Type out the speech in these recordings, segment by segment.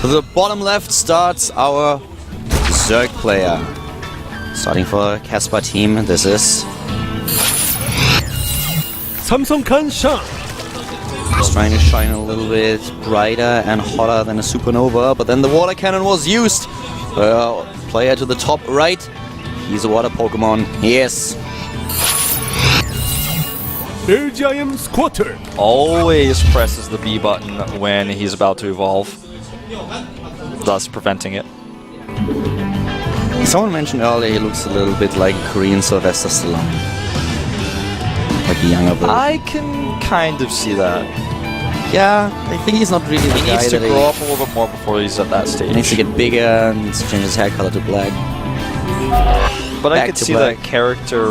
To the bottom left starts our Zerg player. Starting for Casper team, this is 삼성칸 샹. just trying to shine a little bit brighter and hotter than a supernova, but then the water cannon was used. Player to the top right, he's a water Pokemon, yes. LGIM Squirtle. Always presses the B button when he's about to evolve, thus preventing it. Someone mentioned earlier he looks a little bit like Korean Sylvester Stallone. Like a younger version. I can kind of see that. Yeah, I think he's not really the He guy needs to that grow up a little bit more before he's at that stage. He needs to get bigger, needs to change his hair color to black. But Back I could to see black. that character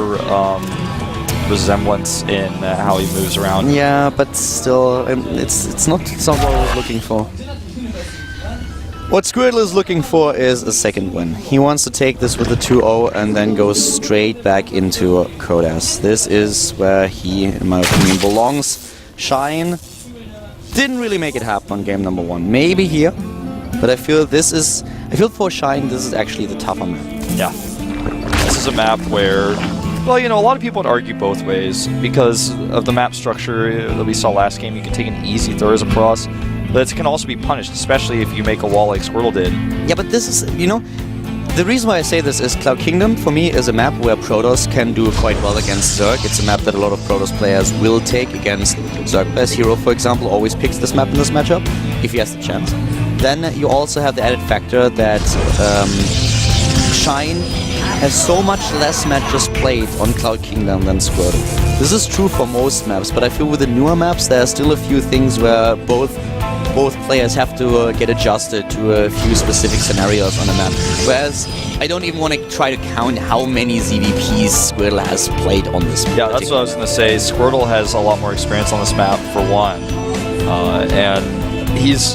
resemblance in how he moves around. Yeah, but still, it's not what I was looking for. What Squirtle is looking for is a second win. He wants to take this with a 2-0 and then go straight back into Kodas. This is where he, in my opinion, belongs. Shine didn't really make it happen on game number 1. Maybe here, but I feel for Shine this is actually the tougher map. Yeah. This is a map where, well, you know, a lot of people would argue both ways because of the map structure that we saw last game. You can take an easy throw as a pros, but it can also be punished, especially if you make a wall like Squirtle did. Yeah, but this is, you know, the reason why I say this is Cloud Kingdom, for me, is a map where Protoss can do quite well against Zerg. It's a map that a lot of Protoss players will take against Zerg players. Hero, for example, always picks this map in this matchup, if he has the chance. Then you also have the added factor that Shine has so much less matches played on Cloud Kingdom than Squirtle. This is true for most maps, but I feel with the newer maps there are still a few things where both players have to get adjusted to a few specific scenarios on a map. Whereas I don't even want to try to count how many ZVPs Squirtle has played on this map. Yeah, that's what I was going to say. Squirtle has a lot more experience on this map, for one. And he's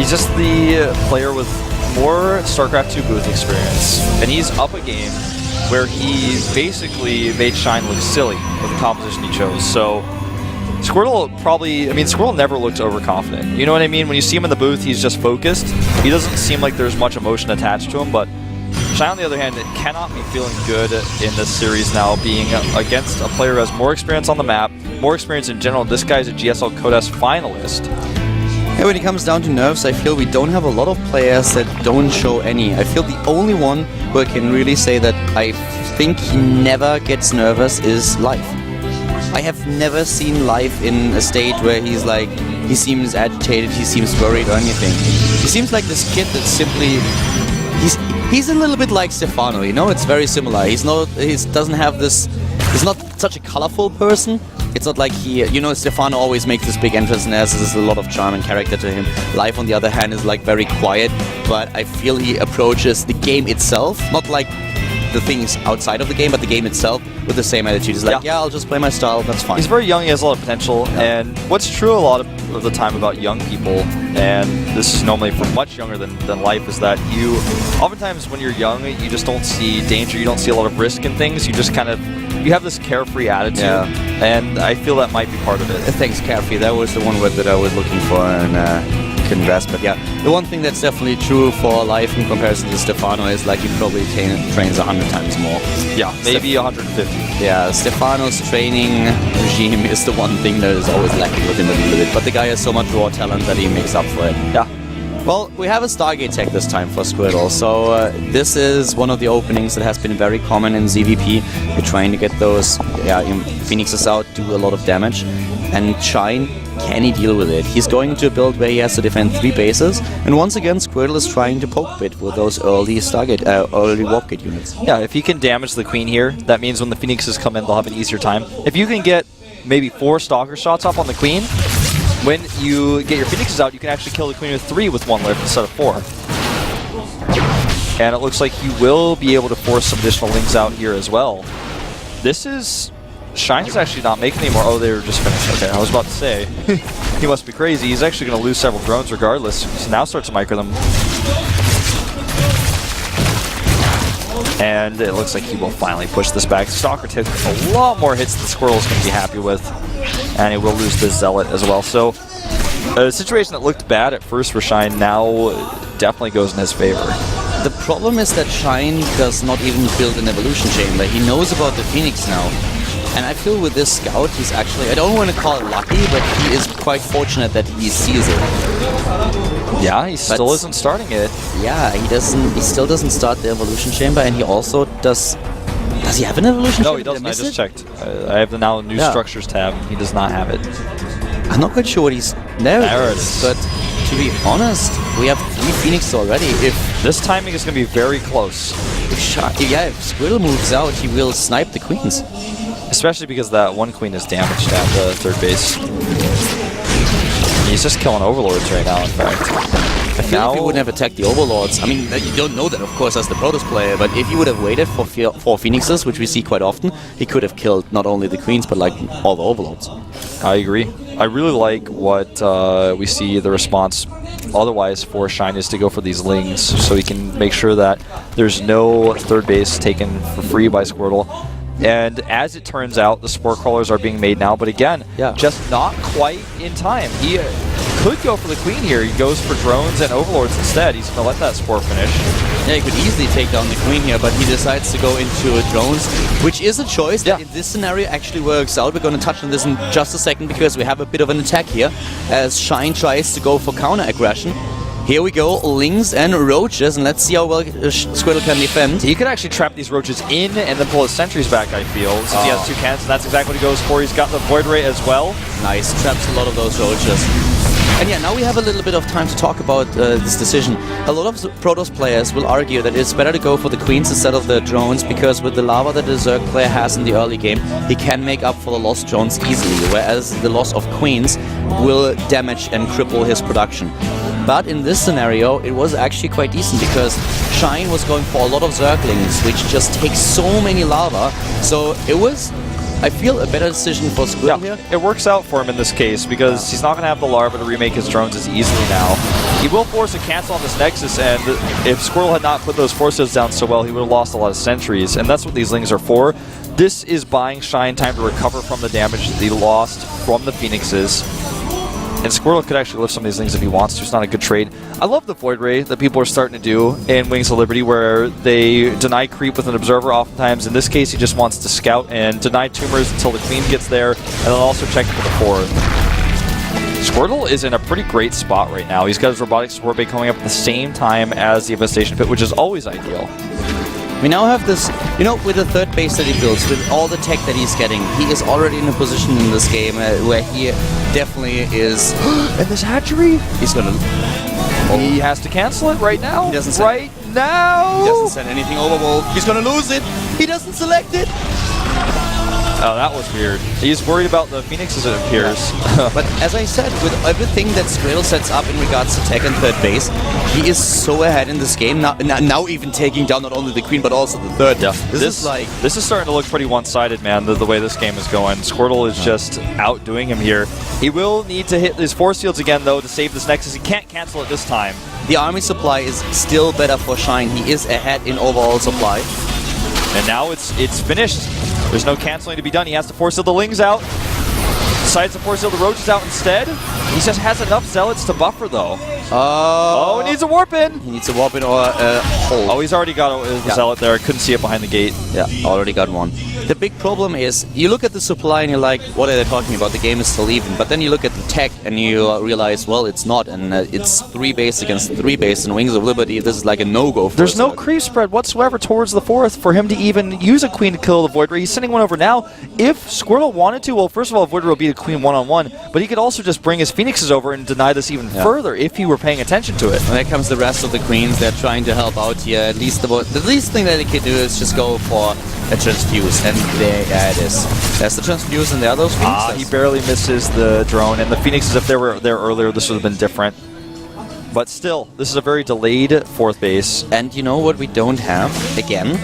just the player with more StarCraft 2 booth experience. And he's up a game where he basically made Shine look silly with the composition he chose. So Squirtle Squirtle never looks overconfident. You know what I mean? When you see him in the booth, he's just focused. He doesn't seem like there's much emotion attached to him, but Shine, on the other hand, cannot be feeling good in this series now, being against a player who has more experience on the map, more experience in general. This guy's a GSL Kodas finalist. Yeah, when it comes down to nerfs, I feel we don't have a lot of players that don't show any. I feel the only one who I can really say that I think he never gets nervous is Life. I have never seen Life in a state where he's like, he seems agitated, he seems worried or anything. He seems like this kid that simply, he's a little bit like Stefano, you know, it's very similar. He's not such a colorful person. It's not like Stefano always makes this big entrance and there's a lot of charm and character to him. Life, on the other hand, is like very quiet, but I feel he approaches the game itself, not like the things outside of the game, but the game itself with the same attitude. He's like, yeah, I'll just play my style, that's fine. He's very young, he has a lot of potential, and what's true a lot of the time about young people, and this is normally for much younger than Life, is that you, oftentimes when you're young, you just don't see danger, you don't see a lot of risk in things, you just kind of, you have this carefree attitude, and I feel that might be part of it. Thanks, carefree. That was the one word that I was looking for and couldn't grasp. But yeah, the one thing that's definitely true for Life in comparison to Stefano is like he probably trains 100 times more. Yeah, maybe 150. Yeah, Stefano's training regime is the one thing that is always lacking with him a little bit. But the guy has so much raw talent that he makes up for it. Yeah. Well, we have a Stargate tech this time for Squirtle, so this is one of the openings that has been very common in ZVP. We're trying to get those Phoenixes out, do a lot of damage, and Shine, can he deal with it? He's going into a build where he has to defend 3 bases, and once again Squirtle is trying to poke bit with those early early warp gate units. Yeah, if he can damage the Queen here, that means when the Phoenixes come in, they'll have an easier time. If you can get maybe 4 Stalker shots up on the Queen, when you get your Phoenixes out, you can actually kill the Queen with 3 with 1 lift instead of 4. And it looks like he will be able to force some additional Lings out here as well. This is... Shine's actually not making anymore. Oh, they were just finished. Okay, I was about to say. He must be crazy. He's actually going to lose several drones regardless. So now starts to micro them. And it looks like he will finally push this back. Stalker took a lot more hits than Squirtle's going to be happy with. And he will lose the Zealot as well. So A situation that looked bad at first for Shine now definitely goes in his favor. The problem is that Shine does not even build an evolution chamber. He knows about the Phoenix now. And I feel with this scout, he's actually, I don't want to call it lucky, but he is quite fortunate that he sees it. Yeah, he still isn't starting it. Yeah, he still doesn't start the evolution chamber, and he also does he have an evolution chamber? No, he doesn't. I just checked. I have the now new structures tab. He does not have it. I'm not quite sure what he's... There it is. But to be honest, we have 3 Phoenix already. If this timing is going to be very close. If Squirtle moves out, he will snipe the queens. Especially because that one queen is damaged at the third base. He's just killing overlords right now, in fact. I feel like if he wouldn't have attacked the overlords, I mean, you don't know that, of course, as the Protoss player, but if he would have waited for 4 Phoenixes, which we see quite often, he could have killed not only the queens, but like all the overlords. I agree. I really like what we see the response otherwise for Shine is to go for these lings, so he can make sure that there's no third base taken for free by Squirtle. And as it turns out, the Spore Crawlers are being made now, but again, just not quite in time. He could go for the queen here. He goes for drones and overlords instead. He's going to let that Spore finish. Yeah, he could easily take down the queen here, but he decides to go into drones, which is a choice that in this scenario actually works out. We're going to touch on this in just a second because we have a bit of an attack here as Shine tries to go for counter-aggression. Here we go, Lings and Roaches, and let's see how well Squirtle can defend. He could actually trap these Roaches in and then pull his sentries back, I feel, since he has 2 cannons, and that's exactly what he goes for. He's got the Void Ray as well. Nice, traps a lot of those Roaches. And yeah, now we have a little bit of time to talk about this decision. A lot of Protoss players will argue that it's better to go for the queens instead of the drones, because with the lava that the Zerg player has in the early game, he can make up for the lost drones easily, whereas the loss of queens will damage and cripple his production. But in this scenario, it was actually quite decent because Shine was going for a lot of Zerglings, which just takes so many lava. So it was, I feel, a better decision for Squirtle here. It works out for him in this case because he's not going to have the larva to remake his drones as easily now. He will force a cancel on this Nexus, and if Squirtle had not put those forces down so well, he would have lost a lot of sentries, and that's what these Lings are for. This is buying Shine time to recover from the damage that he lost from the Phoenixes. And Squirtle could actually lift some of these things if he wants to. It's not a good trade. I love the Void Ray that people are starting to do in Wings of Liberty, where they deny creep with an observer oftentimes. In this case, he just wants to scout and deny tumors until the queen gets there, and then also check for the 4. Squirtle is in a pretty great spot right now. He's got his Robotic Spore Bay coming up at the same time as the Infestation Pit, which is always ideal. We now have this, you know, with the third base that he builds, with all the tech that he's getting, he is already in a position in this game where he definitely is... And this hatchery? He's gonna... He has to cancel it right now? He doesn't send, right now? He doesn't send anything overboard. He's gonna lose it. He doesn't select it. Oh, that was weird. He's worried about the Phoenixes, it appears. But as I said, with everything that Squirtle sets up in regards to tech and third base, he is so ahead in this game. Now even taking down not only the queen, but also the third. Yeah. This is starting to look pretty one-sided, man, the way this game is going. Squirtle is just outdoing him here. He will need to hit his force fields again, though, to save this Nexus. He can't cancel it this time. The army supply is still better for Shine. He is ahead in overall supply. And now it's finished. There's no canceling to be done. He has to force seal the Lings out. Decides to force seal the Roaches out instead. He just has enough Zealots to buffer, though. Oh, he needs a warp in. He needs a warp in or a hold. Oh, he's already got a Zealot there. I couldn't see it behind the gate. Yeah, already got one. The big problem is, you look at the supply and you're like, what are they talking about? The game is still even. But then you look at the tech and you realize, well, it's not. And it's 3 base against 3 base. And Wings of Liberty, this is like a no-go for There's no creep spread whatsoever towards the 4th for him to even use a queen to kill the Void Ray. He's sending one over now. If Squirtle wanted to, well, first of all, Void Ray will beat a queen one-on-one. But he could also just bring his Phoenixes over and deny this even further if he were paying attention to it. And there comes the rest of the queens. They're trying to help out here. At least the least thing that they can do is just go for a transfuse. And there it is. There's the transfuse, and there are those Phoenixes. He barely misses the drone. And the Phoenixes, if they were there earlier, this would have been different. But still, this is a very delayed 4th base. And you know what we don't have? Again,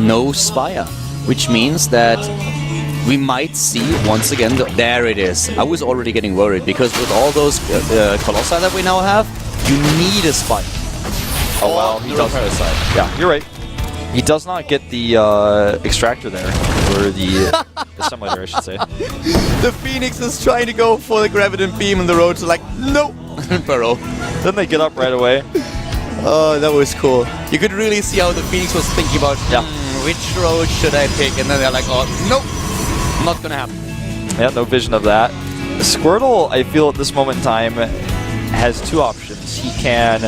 no Spire. Which means that we might see, once again, there it is. I was already getting worried, because with all those Colossi that we now have, you need a Spire. Oh, well, he does. Parasite. Yeah, you're right. He does not get the extractor there. Or the assimilator, I should say. The Phoenix is trying to go for the Graviton Beam, and the Roach is like, no! Burrow. Then they get up right away. Oh, that was cool. You could really see how the Phoenix was thinking about, which Roach should I pick? And then they're like, oh, nope, not gonna happen. Yeah, no vision of that. Squirtle, I feel at this moment in time, has two options. He can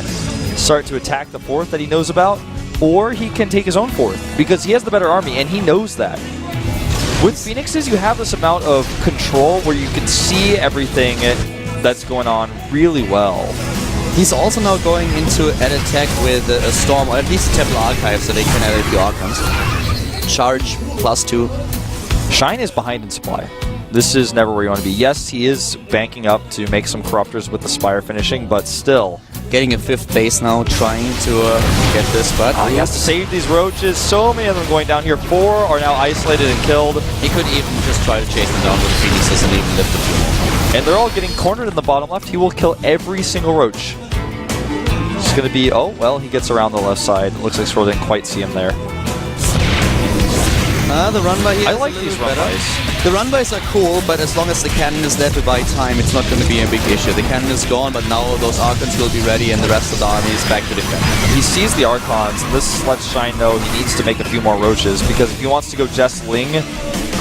start to attack the fourth that he knows about, or he can take his own fourth, because he has the better army, and he knows that. With Phoenixes, you have this amount of control where you can see everything that's going on really well. He's also now going into an attack with a Storm, or at least a Temple Archive, so they can add a few Archons. Charge, +2. Shine is behind in supply. This is never where you want to be. Yes, he is banking up to make some Corruptors with the Spire finishing, but still. Getting a 5th base now, trying to get this, but... he has to save these Roaches. So many of them going down here. 4 are now isolated and killed. He could even just try to chase them down with Phoenixes and even lift a few more. And they're all getting cornered in the bottom left. He will kill every single Roach. It's going to be... Oh, well, he gets around the left side. Looks like Squirtle didn't quite see him there. The run-by here I like these run-bys. The run-bys are cool, but as long as the cannon is there to buy time, it's not going to be a big issue. The cannon is gone, but now those Archons will be ready, and the rest of the army is back to defend. He sees the Archons, and this lets Shine know he needs to make a few more Roaches, because if he wants to go just Ling,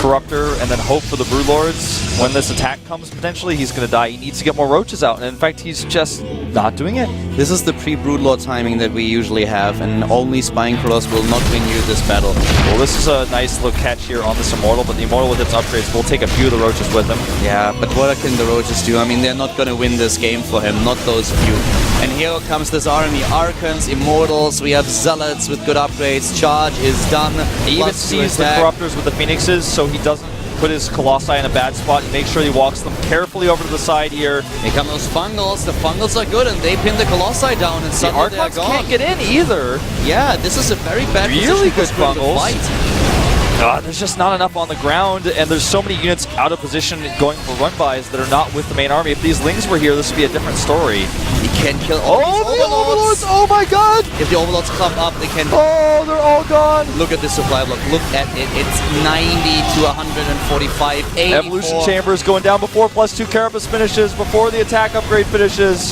Corruptor, and then hope for the Broodlords, when this attack comes, potentially, he's going to die. He needs to get more Roaches out, and in fact, he's just not doing it. This is the pre-Broodlord timing that we usually have, and only Spine Crawlers will not win you this battle. Well, this is a nice little catch here on this Immortal, but the Immortal with its upgrades will take a few of the Roaches with him. Yeah, but what can the Roaches do? I mean, they're not going to win this game for him, not those few. And here comes this army. Archons, Immortals, we have Zealots with good upgrades. Charge is done. He even sees the Corruptors with the Phoenixes, so he doesn't put his Colossi in a bad spot. He makes sure he walks them carefully over to the side here. Here come those Fungals. The Fungals are good, and they pin the Colossi down, and suddenly they're gone. Can't get in either. Yeah, this is a very bad really good position for Fungals. Squirtle to fight. There's just not enough on the ground, and there's so many units out of position going for run-bys that are not with the main army. If these Lings were here, this would be a different story. He can kill all the Overlords! Oh my god! If the Overlords clump up, they can... Oh, they're all gone! Look at the supply block. Look at it. It's 90 to 145, 84. Evolution Chambers going down before +2 Carapace finishes, before the attack upgrade finishes.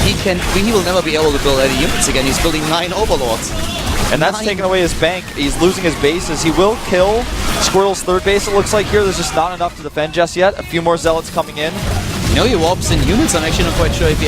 He will never be able to build any units again. He's building 9 Overlords. And that's taking away his bank. He's losing his bases. He will kill Squirtle's 3rd base, it looks like here. There's just not enough to defend just yet. A few more Zealots coming in. You know, he warps in units. I'm actually not quite sure if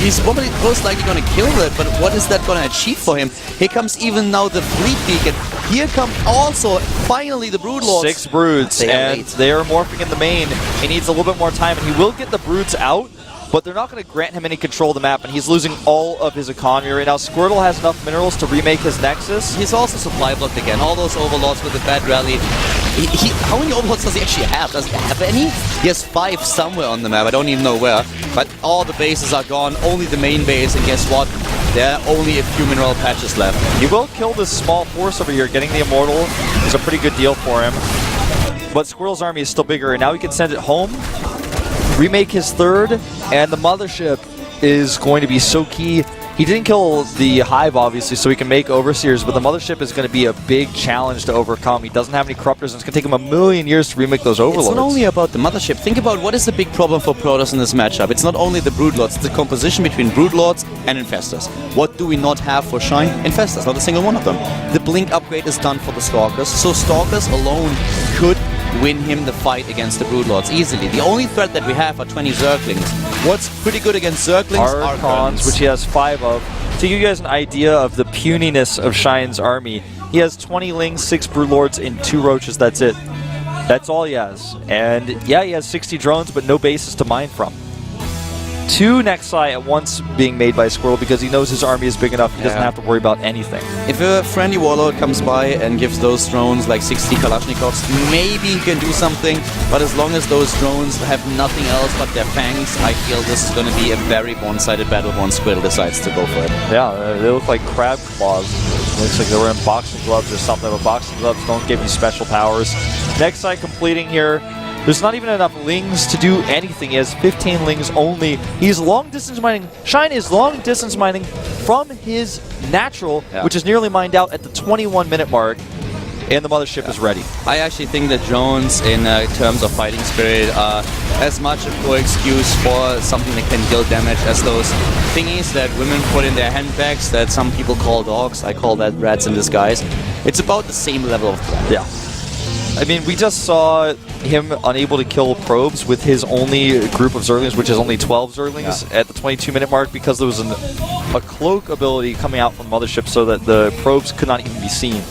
he's probably most likely going to kill that, but what is that going to achieve for him? Here comes even now the Fleet Beacon. Here come also, finally, the Broodlords. 6 Broods, and they are morphing in the main. He needs a little bit more time, and he will get the Broods out, but they're not going to grant him any control of the map, and he's losing all of his economy right now. Squirtle has enough minerals to remake his Nexus. He's also supply blocked again. All those Overlords with a bad rally. How many Overlords does he actually have? Does he have any? He has 5 somewhere on the map. I don't even know where. But all the bases are gone. Only the main base, and guess what? There are only a few mineral patches left. He will kill this small force over here. Getting the Immortal is a pretty good deal for him. But Squirtle's army is still bigger, and now he can send it home. Remake his 3rd, and the Mothership is going to be so key. He didn't kill the Hive, obviously, so he can make Overseers, but the Mothership is going to be a big challenge to overcome. He doesn't have any Corruptors, and it's going to take him a million years to remake those Overlords. It's not only about the Mothership. Think about what is the big problem for Protoss in this matchup. It's not only the Broodlords, it's the composition between Broodlords and Infestors. What do we not have for Shine? Infestors, not a single one of them. The Blink upgrade is done for the Stalkers, so Stalkers alone could win him the fight against the Broodlords easily. The only threat that we have are 20 Zerglings. What's pretty good against Zerglings? Archons, which he has 5 of. To give you guys an idea of the puniness of Shine's army, he has 20 Lings, 6 Broodlords, and 2 Roaches. That's it. That's all he has. And yeah, he has 60 drones, but no bases to mine from. 2 Nexi at once being made by Squirtle because he knows his army is big enough, he doesn't have to worry about anything. If a friendly Warlord comes by and gives those drones like 60 Kalashnikovs, maybe he can do something, but as long as those drones have nothing else but their fangs, I feel this is going to be a very one-sided battle once Squirtle decides to go for it. Yeah, they look like crab claws. Looks like they were in boxing gloves or something, but boxing gloves don't give you special powers. Nexi completing here. There's not even enough Lings to do anything. He has 15 Lings only. He's long distance mining. Shine is long distance mining from his natural, which is nearly mined out at the 21-minute mark. And the mothership is ready. I actually think that drones, in terms of fighting spirit, are as much a poor excuse for something that can deal damage as those thingies that women put in their handbags that some people call dogs. I call that rats in disguise. It's about the same level of threat. Yeah. I mean, we just saw him unable to kill probes with his only group of Zerglings, which is only 12 Zerglings at the 22-minute mark, because there was a cloak ability coming out from the mothership so that the probes could not even be seen.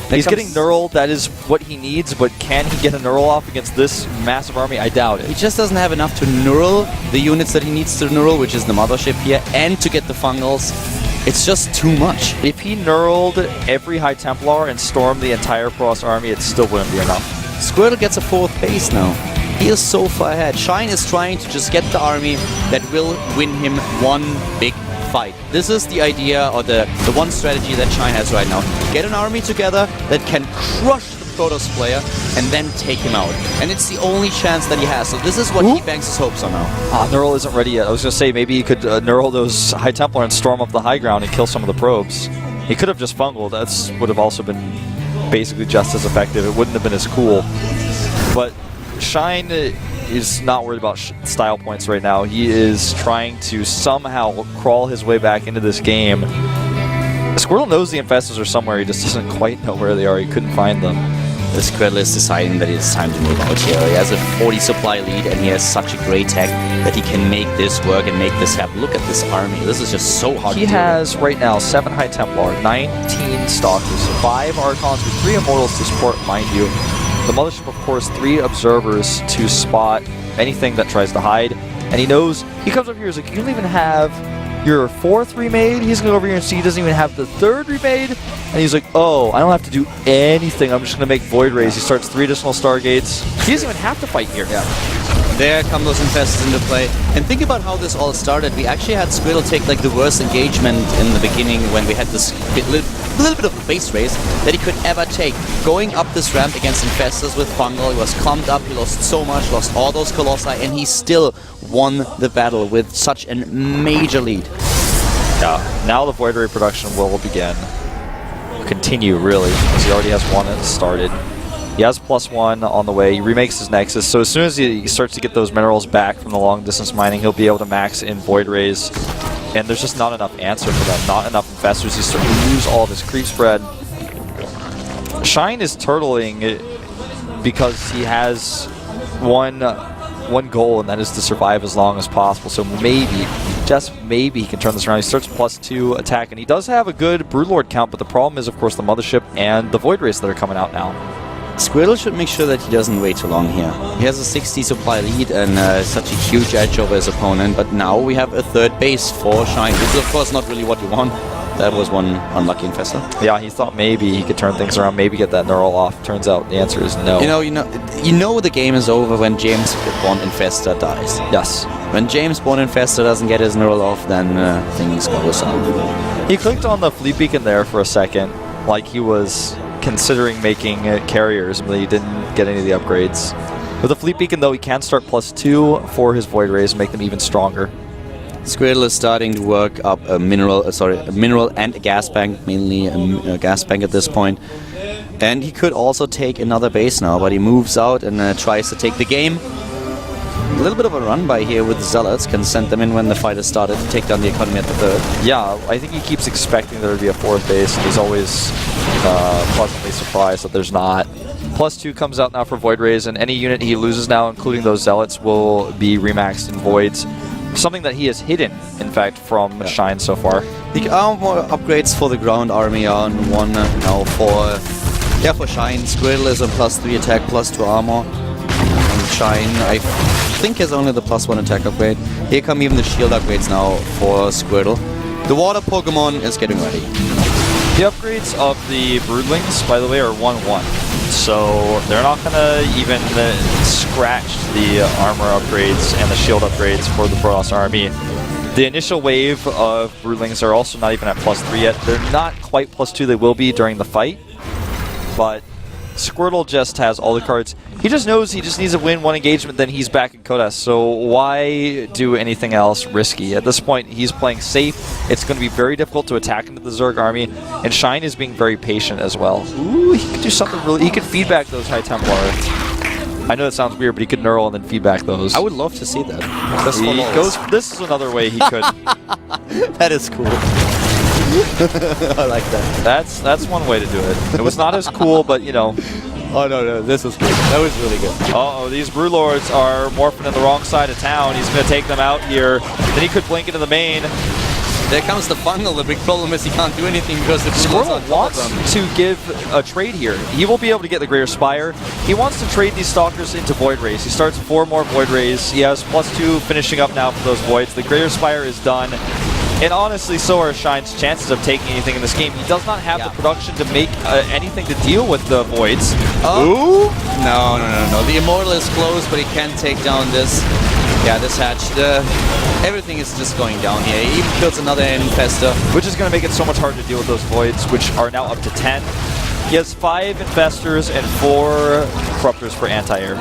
He's getting Knurled, that is what he needs, but can he get a Knurl off against this massive army? I doubt it. He just doesn't have enough to Knurl the units that he needs to Knurl, which is the mothership here, and to get the fungals. It's just too much. If he Knurled every High Templar and stormed the entire Frost army, it still wouldn't be enough. Squirtle gets a 4th base now. He is so far ahead. Shine is trying to just get the army that will win him one big fight. This is the idea, or the one strategy that Shine has right now. Get an army together that can crush the Protoss player and then take him out. And it's the only chance that he has. So this is what he banks his hopes on now. Knurl isn't ready yet. I was going to say maybe he could Knurl those High Templar and storm up the high ground and kill some of the probes. He could have just fungled. That would have also been basically just as effective. It wouldn't have been as cool. But Shine is not worried about style points right now. He is trying to somehow crawl his way back into this game. Squirtle knows the Infestors are somewhere, he just doesn't quite know where they are. He couldn't find them. The Squirtle is deciding that it's time to move out here. He has a 40 supply lead and he has such a great tech that he can make this work and make this happen. Look at this army. This is just so hard to do. He has right now 7 High Templar, 19 Stalkers, 5 Archons with 3 Immortals to support, mind you. The mothership, of course, 3 Observers to spot anything that tries to hide. And he knows, he comes over here, he's like, you don't even have your 4th remade. He's going to go over here and see he doesn't even have the 3rd remade. And he's like, oh, I don't have to do anything. I'm just going to make Void Rays. He starts 3 additional Stargates. He doesn't even have to fight here. Yeah. There come those Infestors into play. And think about how this all started. We actually had Squirtle take like the worst engagement in the beginning when we had this little bit of a base race that he could ever take. Going up this ramp against Infestors with Fungal, he was clumped up, he lost so much, lost all those Colossi, and he still won the battle with such a major lead. Yeah, now the Void Ray production will begin. Continue, really, because he already has one that started. He has +1 on the way. He remakes his Nexus, so as soon as he starts to get those minerals back from the long distance mining, he'll be able to max in Void Rays. And there's just not enough answer for them, not enough Infestors. He's starting to lose all of his creep spread. Shine is turtling because he has one goal, and that is to survive as long as possible. So maybe, just maybe, he can turn this around. He starts +2 attack, and he does have a good Broodlord count, but the problem is, of course, the Mothership and the Void Rays that are coming out now. Squirtle should make sure that he doesn't wait too long here. He has a 60 supply lead and such a huge edge over his opponent, but now we have a 3rd base for Shine. This is of course not really what you want. That was one unlucky Infestor. Yeah, he thought maybe he could turn things around, maybe get that Knurl off. Turns out the answer is no. You know the game is over when James Bond Infestor dies. Yes. When James Bond Infestor doesn't get his Knurl off, then things go south. He clicked on the Fleet Beacon there for a second, like he was considering making carriers, but he didn't get any of the upgrades. With the Fleet Beacon, though, he can start +2 for his Void Rays and make them even stronger. Squirtle is starting to work up a mineral and a gas bank, mainly a gas bank at this point. And he could also take another base now, but he moves out and tries to take the game. A little bit of a run by here with the Zealots, can send them in when the fight has started to take down the economy at the 3rd. Yeah, I think he keeps expecting there to be a 4th base, and he's always pleasantly surprised that there's not. +2 comes out now for Void Rays, and any unit he loses now, including those Zealots, will be remaxed in Voids. Something that he has hidden, in fact, from Shine so far. The armor upgrades for the ground army are on 1 now for Shine. Squirtle is a +3 attack, +2 armor. And Shine, I think, has only the +1 attack upgrade. Here come even the shield upgrades now for Squirtle. The water Pokemon is getting ready. The upgrades of the Broodlings, by the way, are 1/1. So they're not going to even scratch the armor upgrades and the shield upgrades for the Protoss army. The initial wave of Broodlings are also not even at +3 yet. They're not quite +2. They will be during the fight. But Squirtle just has all the cards. He just knows he just needs to win one engagement, then he's back in Kodas. So why do anything else risky? At this point, he's playing safe. It's going to be very difficult to attack into the Zerg army, and Shine is being very patient as well. Ooh, he could do something really... He could feedback those High Templar. I know that sounds weird, but he could neural and then feedback those. I would love to see that. This is another way he could. That is cool. I like that. That's one way to do it. It was not as cool, but you know. Oh no, this was good. That was really good. Uh-oh, these Broodlords are morphing in the wrong side of town. He's going to take them out here. Then he could blink into the main. There comes the fungal. The big problem is he can't do anything because the Squirtle wants to give a trade here. He will be able to get the Greater Spire. He wants to trade these Stalkers into Void Rays. He starts 4 more Void Rays. He has +2 finishing up now for those Voids. The Greater Spire is done. And honestly, so are Shine's chances of taking anything in this game. He does not have the production to make anything to deal with the Voids. Ooh! No. The Immortal is close, but he can take down this. Yeah, this hatch. Everything is just going down here. He even kills another Infestor. Which is going to make it so much harder to deal with those Voids, which are now up to 10. He has 5 Infestors and 4 Corruptors for anti-air.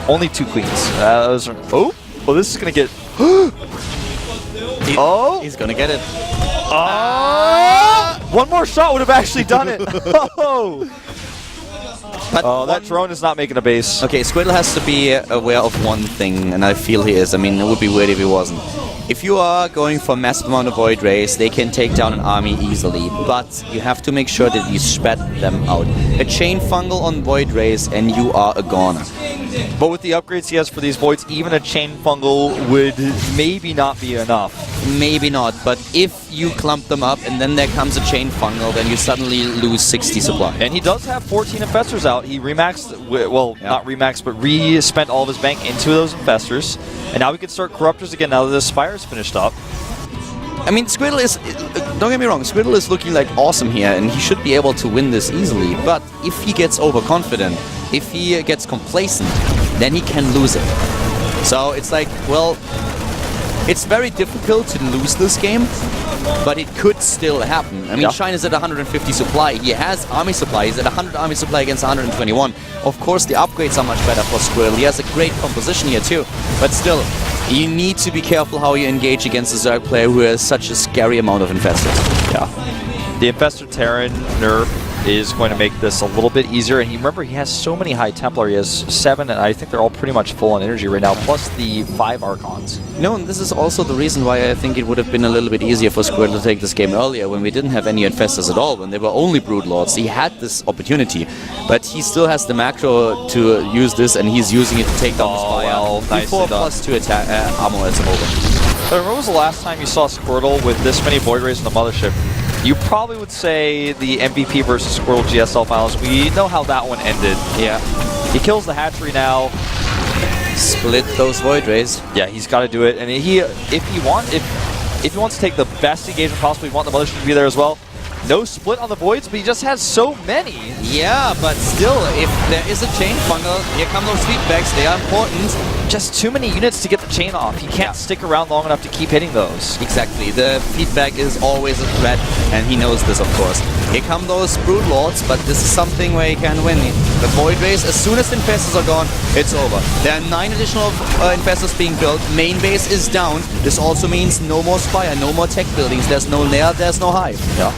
Only 2 Queens. Oh, this is going to get... He's gonna get it. One more shot would have actually done it. But that drone is not making a base. Okay, Squirtle has to be aware of one thing, and I feel he is. I mean, it would be weird if he wasn't. If you are going for massive amount of Void Rays, they can take down an army easily, but you have to make sure that you spread them out. A Chain Fungal on Void Rays and you are a goner. But with the upgrades he has for these Voids, even a Chain Fungal would maybe not be enough. Maybe not, but if you clump them up and then there comes a Chain Fungal, then you suddenly lose 60 supply. And he does have 14 Infestors out. He remaxed, well, not remaxed, but re-spent all of his bank into those Infestors. And now we can start Corruptors again now that the Spire's finished up. I mean, Squirtle is, don't get me wrong, Squirtle is looking like awesome here, and he should be able to win this easily, but if he gets overconfident, if he gets complacent, then he can lose it. So it's like, well, it's very difficult to lose this game, but it could still happen. I mean, Shine is at 150 supply. He has army supply. He's at 100 army supply against 121. Of course, the upgrades are much better for Squirtle. He has a great composition here too, but still, you need to be careful how you engage against a Zerg player who has such a scary amount of Infestors. Yeah. The Infestor Terran nerf is going to make this a little bit easier. And remember, he has so many High Templar. He has 7, and I think they're all pretty much full on energy right now, plus the 5 Archons. No, and this is also the reason why I think it would have been a little bit easier for Squirtle to take this game earlier, when we didn't have any Infestors at all, when they were only Broodlords. He had this opportunity, but he still has the macro to use this, and he's using it to take down the Spire before +2 attack armor is over. But when was the last time you saw Squirtle with this many Void Rays in the Mothership? You probably would say the MVP versus Squirtle GSL finals. We know how that one ended. Yeah. He kills the hatchery now. Split those Void Rays. Yeah, he's got to do it. And if he wants to take the best engagement possible, you want the Mothership to be there as well. No split on the Voids, but he just has so many. Yeah, but still, if there is a Chain Fungal, here come those feedbacks. They are important. Just too many units to get the chain off. He can't stick around long enough to keep hitting those. Exactly. The feedback is always a threat, and he knows this, of course. Here come those Broodlords, but this is something where he can win. The Void Rays, as soon as the Infestors are gone, it's over. There are 9 additional Infestors being built. Main base is down. This also means no more Spire, no more tech buildings. There's no Lair, there's no Hive. Yeah.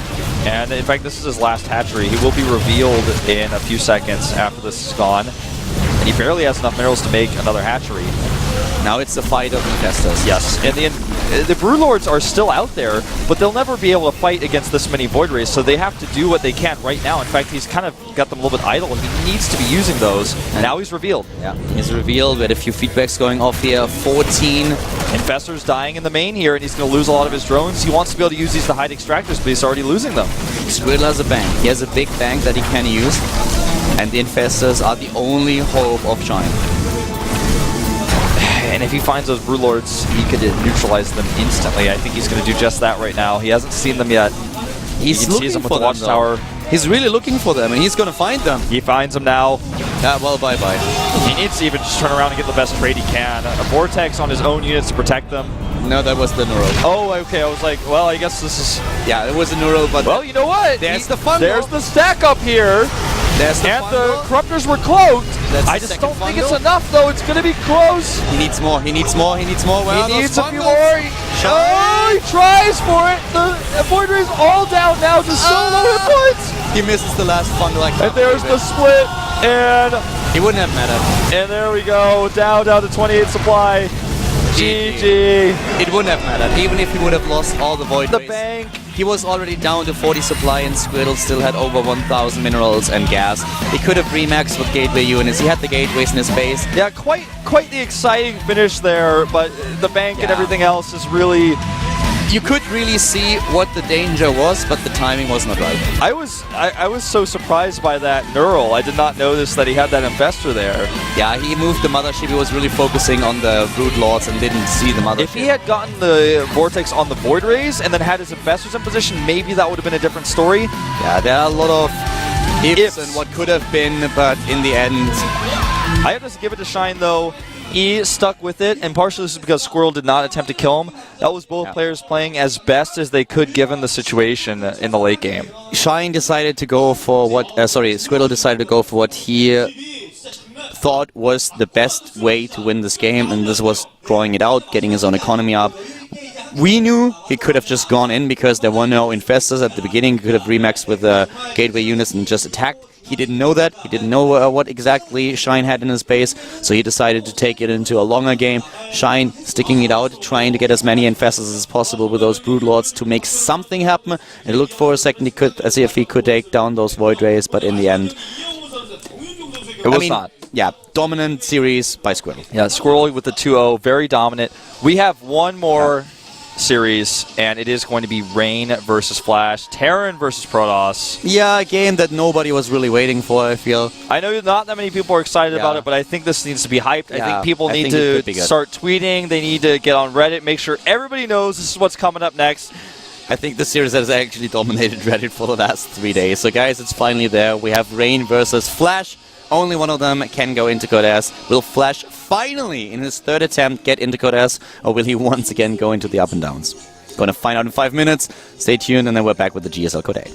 And in fact, this is his last hatchery. He will be revealed in a few seconds after this is gone. And he barely has enough minerals to make another hatchery. Now it's a fight of Infestors. Yes, and the Broodlords are still out there, but they'll never be able to fight against this many Void Rays, so they have to do what they can right now. In fact, he's kind of got them a little bit idle, and he needs to be using those. And now he's revealed. Yeah, he's revealed with a few feedbacks going off here. 14. Infestors dying in the main here, and he's going to lose a lot of his drones. He wants to be able to use these to hide extractors, but he's already losing them. Squirtle has a bank. He has a big bank that he can use, and the Infestors are the only hope of Shine. And if he finds those Broodlords, he could neutralize them instantly. I think he's going to do just that right now. He hasn't seen them yet. He's looking them with for the Watchtower. He's really looking for them, and he's going to find them. He finds them now. Well, bye-bye. He needs to even just turn around and get the best trade he can. A Vortex on his own units to protect them. No, that was the neural. Oh, okay. I was like, well, I guess this is... Yeah, it was a neural, but... Well, you know what? There's the fungal. There's the stack up here. There's the And the bundle. Corruptors were cloaked. That's the I just second don't think it's bundle. enough, though. It's going to be close. He needs more. He needs more. He needs more. Where are He those needs a few bundles? more. Shine. Oh, he tries for it. The Void Ray is all down now to so low hit points. He misses the last bundle. I can't And there's the believe split. And it. He wouldn't have mattered. there we go. Down to 28 supply. GG. It wouldn't have mattered. Even if he would have lost all the Void The Rays. bank. He was already down to 40 supply and Squirtle still had over 1,000 minerals and gas. He could have remaxed with gateway units. He had the gateways in his base. Yeah, quite the exciting finish there, but the bank and Yeah. everything else is really... You could really see what the danger was, but the timing was not right. I was so surprised by that Neural. I did not notice that he had that Infestor there. Yeah, he moved the mothership. He was really focusing on the Brood Lords and didn't see the mothership. If he had gotten the Vortex on the Void Rays and then had his Infestors in position, maybe that would have been a different story. Yeah, there are a lot of ifs Ifs. and what could have been, but in the end, I have to give it to Shine, though. He stuck with it, and partially this is because Squirtle did not attempt to kill him. That was both players playing as best as they could given the situation in the late game. Shine decided to go for what... Squirtle decided to go for what he thought was the best way to win this game, and this was drawing it out, getting his own economy up. We knew he could have just gone in because there were no infestors at the beginning. He could have remaxed with gateway units and just attacked. He didn't know that. He didn't know what exactly Shine had in his base, so he decided to take it into a longer game. Shine sticking it out, trying to get as many infestors as possible with those Broodlords to make something happen. It looked for a second as if he could take down those Void Rays, but in the end, It was not. Yeah, dominant series by Squirtle. Yeah, Squirtle with the 2-0, very dominant. We have one more series, and it is going to be Rain versus Flash, Terran versus Protoss. Yeah, a game that nobody was really waiting for, I feel. I know not that many people are excited about it, but I think this needs to be hyped. I think people need to start tweeting. They need to get on Reddit, make sure everybody knows this is what's coming up next. I think the series has actually dominated Reddit for the last 3 days. So guys, it's finally there. We have Rain versus Flash. Only one of them can go into Code S. Will Flash finally, in his third attempt, get into Code S, or will he once again go into the up and downs? Gonna find out in 5 minutes. Stay tuned, and then we're back with the GSL Code A.